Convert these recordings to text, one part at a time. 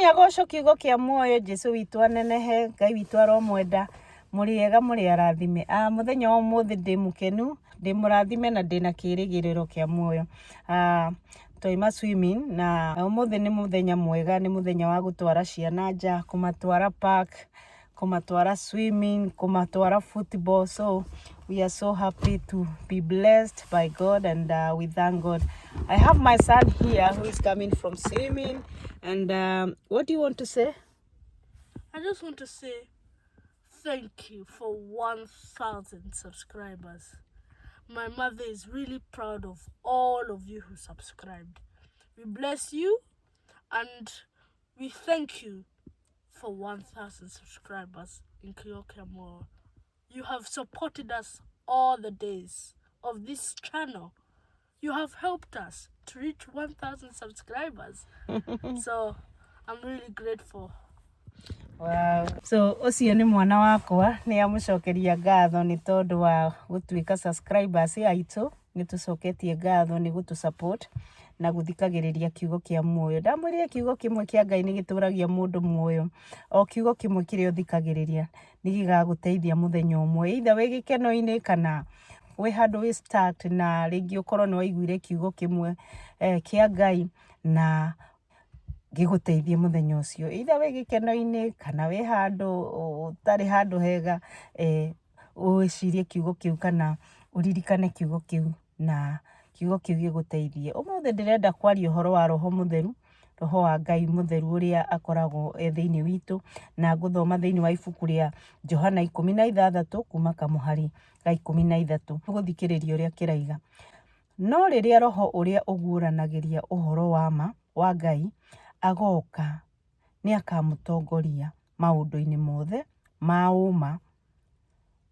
agoco kiugo kia muoyo Jesu witu anenehe Ngai witu aromwenda muriega muri arathime muthenya wa umuthi ndi mukenu ndi murathime na ndina kirigiriro kia muoyo toima swimming na umuthi ni muthenya mwega ni muthenya wa gutwara ciana nja kumatwara park kumatwara swimming kumatwara football so we are so happy to be blessed by God and we thank God. I have my son here who is coming from swimming and what do you want to say? I just want to say thank you for 1,000 subscribers. My mother is really proud of all of you who subscribed. We bless you and we thank you for 1,000 subscribers in Kiokiamoro. You have supported us all the days of this channel. You have helped us to reach 1,000 subscribers. So I'm really grateful. Wow. So ucio ni mwana wakwa ni amucokeria ngatho ni tondu wa gutuika subscribers aitu ni tucoketie ngatho ni gutu support na guthikagiriria kiugo kia muoyo. Ndamwirire kiugo kimwe kia Ngai ni gituragia mundu muoyo. O kiugo kimwe kiria uthikagiriria ni gigaguteithia muthenya umwe. Either we gikeno-ini kana we handu we start na ringi ukorwo ni waiguire kiugo kimwe kia Ngai na giguteithie muthenya ucio. Either we gikeno-ini kana we handu utari handu hega ucirie kiugo kiu kana uririkane kiugo kiu na kiugo kiu giguteithie. Umuthi ndirenda kwaria uhoro wa roho mutheru, roho wa Ngai mutheru uria akoragwo thiini witu na nguthoma thiini wa ibuku ria Johana 16 kuma kamuhari ga 13 guthikiriria uria kiraiga. No riria roho uria uguranagiria uhoro wa ma wa Ngai agoka ni akamutongoria maundu-ini mothe ma uma.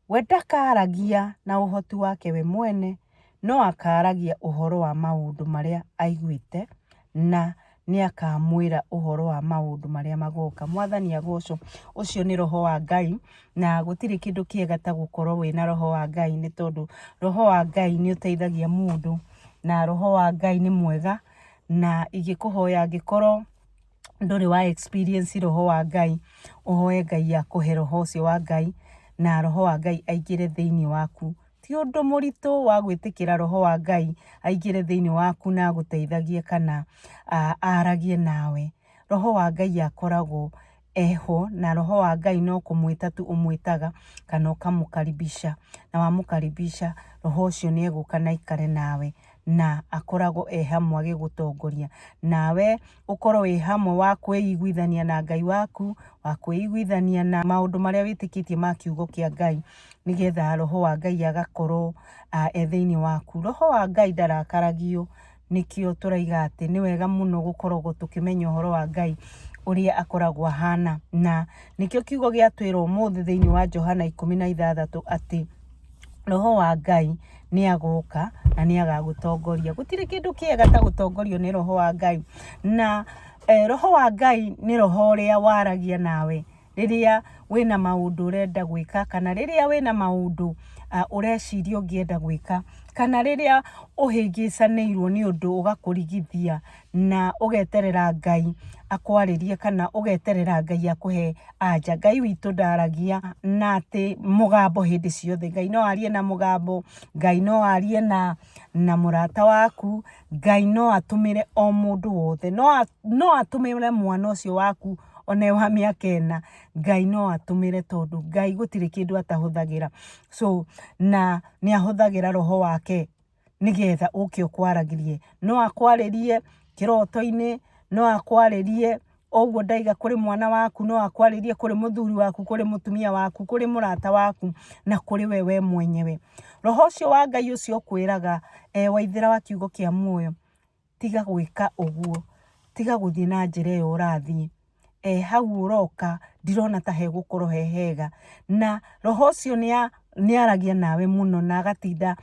We ndakaragia na uhoti wake we mwene no akaragia uhoro wa maundu maria aiguite na ni akamwira uhoro wa maundu maria magoka. Mwathani agoco. Ucio ni roho wa Ngai na gutiri kindu kiega ta gukorwo wina roho wa Ngai ni tondu roho wa Ngai ni uteithagia mundu na roho wa Ngai ni mwega na igikuhoya angikorwo nduri wa experience roho wa Ngai uhoe Ngai akuhe roho ucio wa Ngai na roho wa Ngai aingire thiini waku. Ti undu muritu wa gwitikira roho wa Ngai aingire thiini waku na guteithagie kana aragie nawe. Roho wa Ngai akoragwo eho na roho wa Ngai no kumwita tu umwitaga kana ukamukaribisha na wamukaribisha roho ucio ni eguka na ikare nawe na akoragwo hamwe agigutongoria nawe ukorwo wi hamwe wa kwiguithania na Ngai waku wa kwiguithania na maundu maria witikitie ma kiugo kia Ngai nigetha roho wa Ngai agakorwo thiini waku. Roho wa Ngai ndarakaragio nikio turaiga ati ni wega muno gukorwo tukimenya uhoro wa Ngai uria akoragwo hana na nikio kiugo giatwira umuthi thiini wa Johana 16 ati roho wa Ngai ni agoka na ni agagutongoria. Gutiri kindu kiega ta gutongorio ni roho wa Ngai na roho wa Ngai ni roho uria waragia nawe riria wina maundu urenda gwika kana riria wina maundu ureciria ungienda gwika kana riria uhingicanirwo ni undu ugakurigithia na ugeterera Ngai akwaririe kana ugeterera Ngai akuhe anja. Ngai witu ndaragia na ati mugambo hindi ciothe. Ngai no arie na mugambo, Ngai no arie na murata waku, Ngai no atumire o mundu wothe, no atumire mwana ucio waku one wa miaka 4 Ngai no atumire tondu Ngai gutiri kindu atahuthagira. So na ni ahuthagira roho wake nigetha ukio kwaragirie. No akwaririe kiroto-ini, no akwaririe oguo ndaiga kuri mwana waku, no akwaririe kuri muthuri waku, kuri mutumia waku, kuri murata waku na kuri wewe mwenyewe. Roho ucio wa Ngai ucio kwiraga waithira wa kiugo kia muoyo tiga gwika uguo, tiga guthii na njira iyo urathii. Hau uroka ndirona ta hegukorwo hega na roho ucio ni aragia nawe muno na agatinda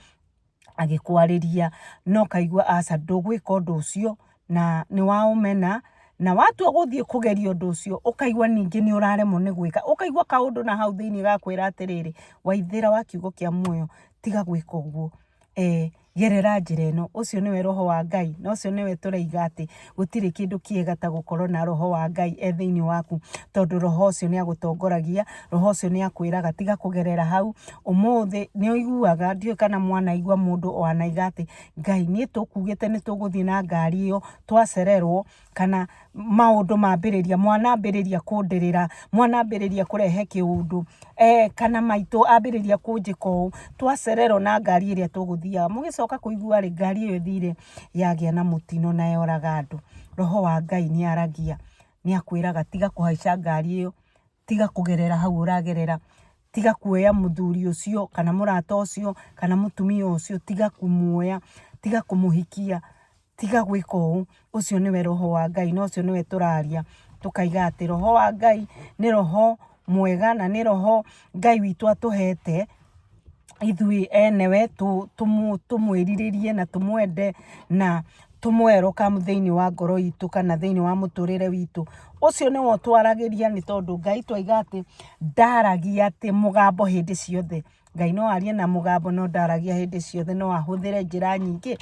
agikwariria no kaigua aca ndugwika undu ucio na ni waumena na watu guthii kugeria undu ucio ukaigua ningi ni uraremwo ni gwika ukaigua kaundu na hau thiini gakwira atiriri waithira wa kiugo kia muoyo tiga gwika uguo. gerera njĩra ĩno. Ũcio nĩwe roho wa Ngai, na ũcio nĩwe tũraiga atĩ gũtirĩ kĩndũ kĩega ta gũkorwo na roho wa Ngai thĩinĩ waku, tondũ roho ũcio nĩagũtongoragia, roho ũcio nĩakwĩraga tiga kũgerera hau. Ũmũthĩ nĩũiguaga, ndiũĩ kana mwanaigua mũndũ anaiga atĩ Ngai niĩ tũkugĩte nĩtũgũthiĩ na ngari ĩyo twacererwo, kana maũndũ mambĩrĩria, mwana ambĩrĩria kũndĩrĩra, mwana ambĩrĩria kũrehe kĩũndũ, kana maitũ ambĩrĩria kũnjĩka ũũ, twacererwo na ngari ĩrĩa tũgũthiaga, mũgĩcoka kũigua rĩ ngari ĩyo ĩthire yagĩa na mũtino na yoraga andũ. Roho wa Ngai nĩaragia, nĩakwĩraga tiga kũhaica ngari ĩyo, tiga kũgerera hau ũragerera, tiga kuoya mũthuri ũcio kana mũrata ũcio kana mũtumia ũcio, tiga kũmuoya, tiga kũmũhikia, tiga gwĩka ũũ. Ũcio nĩwe roho wa Ngai, na ũcio nĩwe tũraria tũkaiga atĩ roho wa Ngai nĩ roho mwega, na nĩ roho Ngai witũ atũhete ithuĩ enewe tũmwĩrirĩrie na tũmwende na tũmweroka thĩinĩ wa ngoro itũ kana thĩinĩ wa mũtũrĩre witũ. Ũcio nĩwe twaragĩria, nĩ tondũ Ngai twoiga atĩ ndaragia atĩ mũgambo hĩndĩ ciothe. Ngai no arie na mũgambo no ndaragia hĩndĩ ciothe, no ahũthĩre njĩra nyingĩ,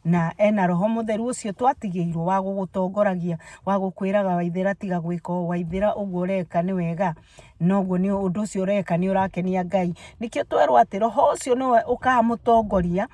na ena roho mũtheru ũcio twatigĩirwo wa gũgũtongoragia, wa gũkwĩraga Waithĩra tiga gwĩka ũũ, Waithĩra ũguo ũreka nĩ wega, noguo nĩ ũndũ ũcio ũreka nĩ ũrakenia Ngai. Nĩkĩo twerwo atĩ roho ũcio nĩwe ũkamũtongoria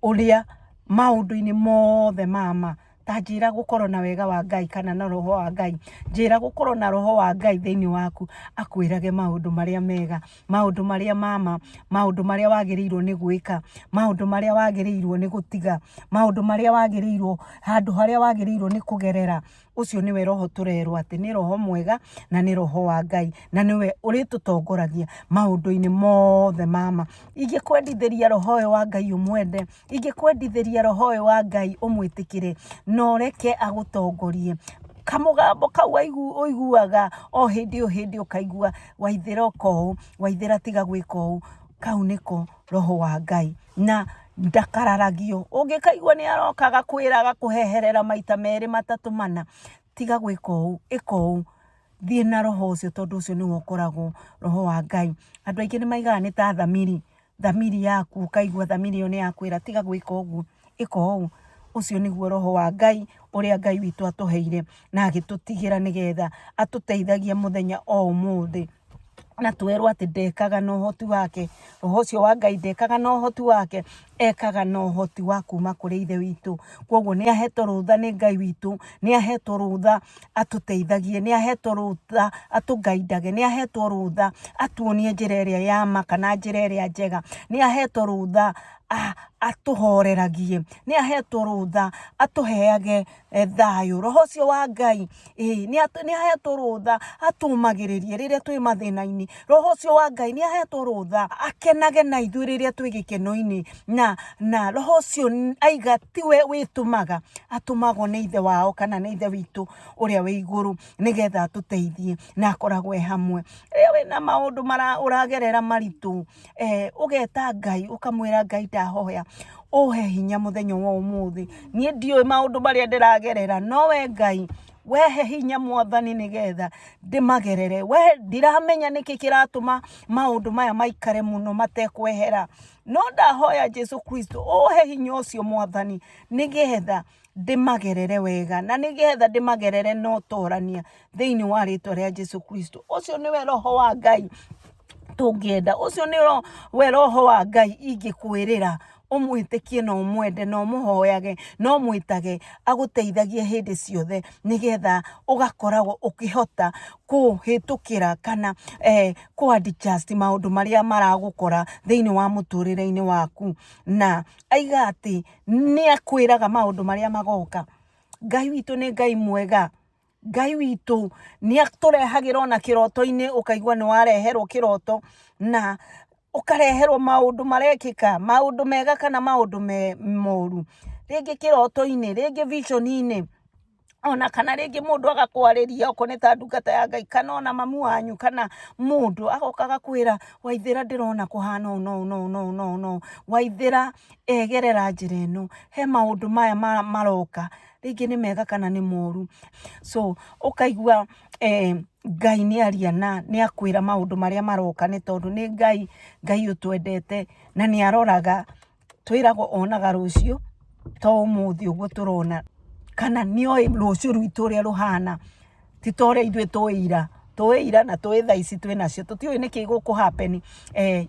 ũrĩa maũndũ-inĩ mothe mama. Ta njĩra gũkorwo na wega wa Ngai kana na roho wa Ngai, njĩra gũkorwo na roho wa Ngai thĩinĩ waku, akwĩrage maũndũ marĩa mega, maũndũ marĩa mama, maũndũ marĩa wagĩrĩirwo nĩ gwĩka, maũndũ marĩa wagĩrĩirwo nĩ gũtiga, maũndũ marĩa wagĩrĩirwo, handũ harĩa wagĩrĩirwo nĩ kũgerera. Ũcio nĩwe roho tũrerwo atĩ nĩ roho mwega na nĩ roho wa Ngai, na nĩwe ũrĩtũtongoragia maũndũ-inĩ mothe mama. Ingĩkwendithĩria roho ũyũ wa Ngai ũmwende, ingĩkwendithĩria roho ũyũ wa Ngai ũmwĩtĩkĩre, no reke agũtongorie. Kamũgambo kau ũiguaga o hĩndĩ o hĩndĩ ũkaigua Waithĩra ũka ũũ, Waithĩra tiga gwĩka ũũ, kau nĩko roho wa Ngai, na ndakararagio. Ũngĩkaigua nĩ aroka agakwĩra agakũheherera maita merĩ matatũ mana, tiga gwĩka ũũ, ĩka ũũ, thiĩ na roho ũcio, tondũ ũcio nĩwe ũkoragwo roho wa Ngai. Andũ aingĩ nĩmaigaga nĩ ta thamiri yaku, ũkaigua thamiri ĩyo nĩyakwĩra tiga gwĩka ũguo, ĩka ũũ. Ũcio nĩguo roho wa Ngai ũrĩa Ngai witũ atũheire na agĩtũtigĩra nĩgetha atũteithagie mũthenya o ũmũthĩ. Na twerwo atĩ ndekaga na ũhoti wake, roho ũcio wa Ngai ndekaga na ũhoti wake, ekaga na ũhoti wa kuma kũrĩ ithe witũ. Koguo nĩahetwo rũtha nĩ Ngai witũ, nĩahetwo rũtha atũteithagie, nĩahetwo rũtha atũgaidage, nĩahetwo rũtha atuonie njĩra ĩrĩa ya ma kana njĩra ĩrĩa njega, nĩahetwo rũtha atũhoreragie, nĩahetwo rũtha atũheage thayũ. Roho ũcio wa Ngai nĩahetwo rũtha atũmagĩrĩrie rĩrĩa twĩ mathĩna-inĩ. Roho ũcio wa Ngai nĩahetwo rũtha akenage na ithuĩ rĩrĩa twĩ gĩkeno-inĩ, na roho ũcio aiga tiwe wĩtũmaga, atũmagwo nĩ ithe wao kana nĩ ithe witũ ũrĩa wĩ igũrũ, nĩgetha atũteithie, na akoragwo e hamwe. Rĩrĩa wĩna maũndũ ũragerera maritũ, ũgeta Ngai, ũkamwĩra Ngai ndahoya ũhe hinya mũthenya wa ũmũthĩ, niĩ ndiũĩ maũndũ marĩa ndĩragerera, no we Ngai wehe hinya Mwathani nĩgetha ndĩmagerere. We ndiramenya nĩkĩ kĩratũma maũndũ maya maikare mũno matekwehera, no ndahoya Jesu Kristo ũhe hinya ũcio Mwathani, nĩgetha ndĩmagerere wega, na nĩgetha ndĩmagerere na ũtorania thĩinĩ wa rĩtwa rĩa Jesu Kristo. Ũcio nĩwe roho wa Ngai tũngĩenda, ũcio nĩwe roho wa Ngai ingĩkwĩrĩra ũmwĩtĩkie na ũmwende na ũmũhoyage na ũmwĩtage agũteithagie hĩndĩ ciothe, nĩgetha ũgakoragwo ũkĩhota kũhĩtũkĩra kana kũ-adjust maũndũ marĩa maragũkora thĩinĩ wa mũtũrĩre-inĩ waku. Na aiga atĩ nĩakwĩraga maũndũ marĩa magoka. Ngai witũ nĩ Ngai mwega. Ngai witũ nĩatũrehagĩra ona kĩroto-inĩ, ũkaigua nĩwareherwo kĩroto na ũkareherwo maũndũ marekĩka, maũndũ mega kana maũndũ moru, rĩngĩ kĩroto-inĩ, rĩngĩ vision-inĩ, ona kana rĩngĩ mũndũ agakwarĩria okorwo nĩ ta ndungata ya Ngai kana ona mamu wanyu kana mũndũ agoka agakwĩra Waithĩra ndĩrona kũhana ũũ no, Waithĩra gerera njĩra ĩno, he maũndũ maya maroka, rĩngĩ nĩ mega kana nĩ moru. So ũkaigua Ngai nĩaria na nĩakwĩra maũndũ marĩa maroka, nĩ tondũ nĩ Ngai ũtwendete na nĩaroraga twiragwo onaga rucio to umuthi uguo turona kana nioi rucio rwitu ria ruhana ti tore ithuĩ tũĩira na tũĩ thaa ici twĩ nacio tũtiũĩ nĩkĩ gũkũ happen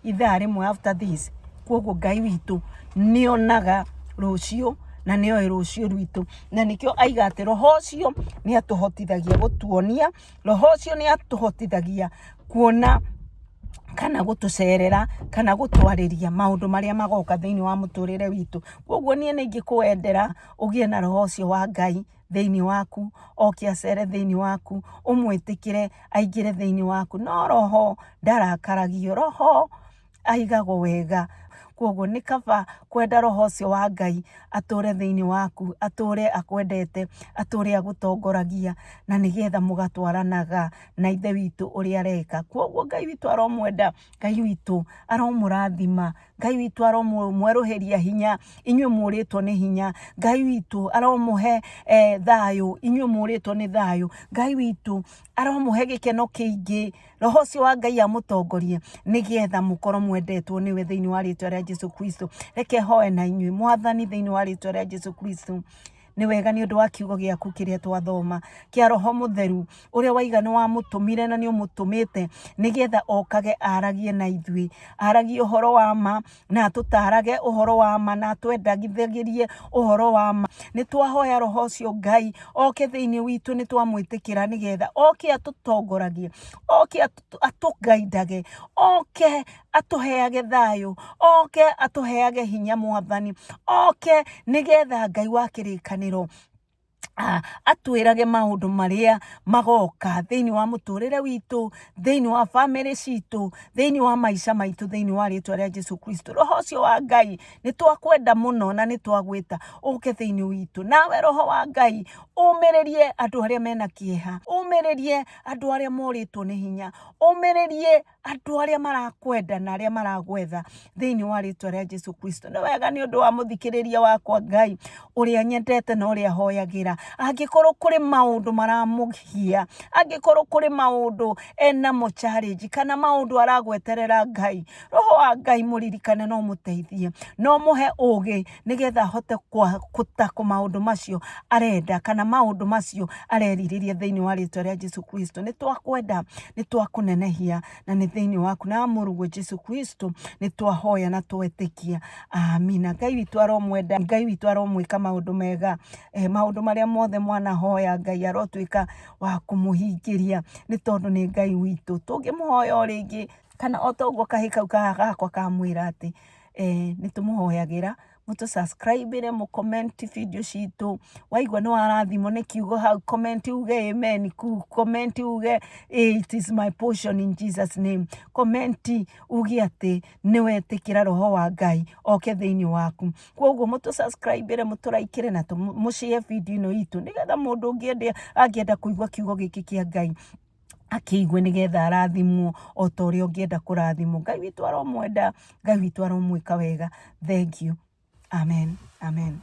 ithaa rĩmwe after this. Koguo Ngai witũ nĩonaga rucio na nĩoĩ rucio rwitũ, na nĩkĩo aiga atĩ roho ũcio nĩ atũhotithagia gũtuonia, roho ũcio nĩ atũhotithagia kuona kana gũtũcerera kana gũtwarĩria maũndũ marĩa magoka thĩinĩ wa mũtũrĩre witũ. Koguo niĩ nĩ ingĩkwendera ũgĩe na roho ũcio wa Ngai thĩinĩ waku, oke acere thĩinĩ waku, ũmwĩtĩkĩre aingĩre thĩinĩ waku. No roho ndarakaragio, roho aigagwo wega. Koguo nĩ kaba kwenda roho ũcio wa Ngai atũre thĩinĩ waku, atũre akwendete, atũre agũtongoragia, na nĩgetha mũgatwaranaga na ithe witũ ũrĩa areka. Koguo Ngai witũ aromwenda, Ngai witũ aromũrathima, Ngai witũ aromwerũhĩria hinya inyuĩ mũrĩtwo nĩ hinya, Ngai witũ aromũhe thayũ inyuĩ mũrĩtwo nĩ thayũ, Ngai witũ aromũhe gĩkeno kĩingĩ, roho ũcio wa Ngai amũtongorie nĩgetha mũkorwo mwendetwo nĩwe thĩinĩ wa rĩĩtwa rĩa Jesũ Kristo. Reke hoe na inyuĩ. Mwathani thĩinĩ wa rĩĩtwa rĩa Jesũ Kristo, nĩ wega nĩ ũndũ wa kiugo gĩaku kĩrĩa twathoma kĩa roho mũtheru ũrĩa waiga nĩ wamũtũmire na nĩ ũmũtũmĩte nĩgetha okage aragie na ithuĩ, aragie ũhoro wa ma na tũtarage ũhoro wa ma na twendagithagĩrie ũhoro wa ma. Nĩ twahoya roho ũcio Ngai oke thĩinĩ witũ, nĩ twamwĩtĩkĩra nĩgetha oke atũtongoragie, oke atũgaidage, oke atũheage thayũ, oke atũheage hinya Mwathani, oke nĩgetha Ngai wa kĩrĩkanĩro atwĩrage maũndũ marĩa magoka thĩinĩ wa mũtũrĩre witũ, thĩinĩ wa family citũ, thĩinĩ wa maica maitũ, thĩinĩ wa rĩĩtwa rĩa Jesũ Kristo. Roho ũcio wa Ngai nĩ twakwenda mũno na nĩ twagwĩta ũke thĩinĩ witũ. Nawe roho wa Ngai ũmĩrĩrie andũ arĩa mena kĩeha, ũmĩrĩrie andũ arĩa morĩtwo nĩ hinya, ũmĩrĩrie andũ arĩa marakwenda na arĩa maragwetha thĩinĩ wa rĩĩtwa rĩa Jesũ Kristo. Nĩ wega nĩ ũndũ wa mũthikĩrĩria wakwa Ngai ũrĩa nyendete na ũrĩa hoyagĩra. Angĩkorwo kũrĩ maũndũ maramũgia, angĩkorwo kũrĩ maũndũ enamo challenge kana maũndũ aragweterera Ngai, roho wa Ngai mũririkane no mũteithie, no mũhe ũũgĩ nĩgetha ahote gũtako maũndũ macio arenda kana maũndũ macio arerirĩria thĩinĩ wa rĩĩtwa rĩa Jesũ Kristo. Nĩ twakwenda, nĩ twakũnenehia na nĩ thĩinĩ waku na mũrugwo Jesũ Kristo nĩ twahoya na twetĩkia. Amina. Ngai witũ aromwenda, Ngai witũ aromwĩka maũndũ mega, maũndũ marĩa mothe mwana hoya Ngai arotwĩka wa kũmũhingĩria nĩ tondũ nĩ Ngai witũ. Tũngĩmũhoya o rĩngĩ kana o toguo kahĩ kau gakwa kamwĩra atĩ nĩ tũmũhoyagĩra, mũtũ-subscribe-ire, mũcomment video citũ. Waigua nĩ warathimwo nĩ kiugo hau, comment uge amen, comment uge it is my portion in Jesus name, comment uge atĩ nĩ wetĩkĩra roho wa Ngai oke thĩinĩ waku. Koguo mũtũ-subscribe-ire, mũtũ-like-ire na mũshare video ĩno itũ nĩgetha mũndũ ũngĩ angĩenda kũigua kiugo gĩkĩ kĩa Ngai akĩigwe nĩgetha arathimwo o ta ũrĩa ũngĩenda kũrathimwo. Ngai witũ aromwenda, Ngai witũ aromwĩka wega. Thank you. Amen. Amen.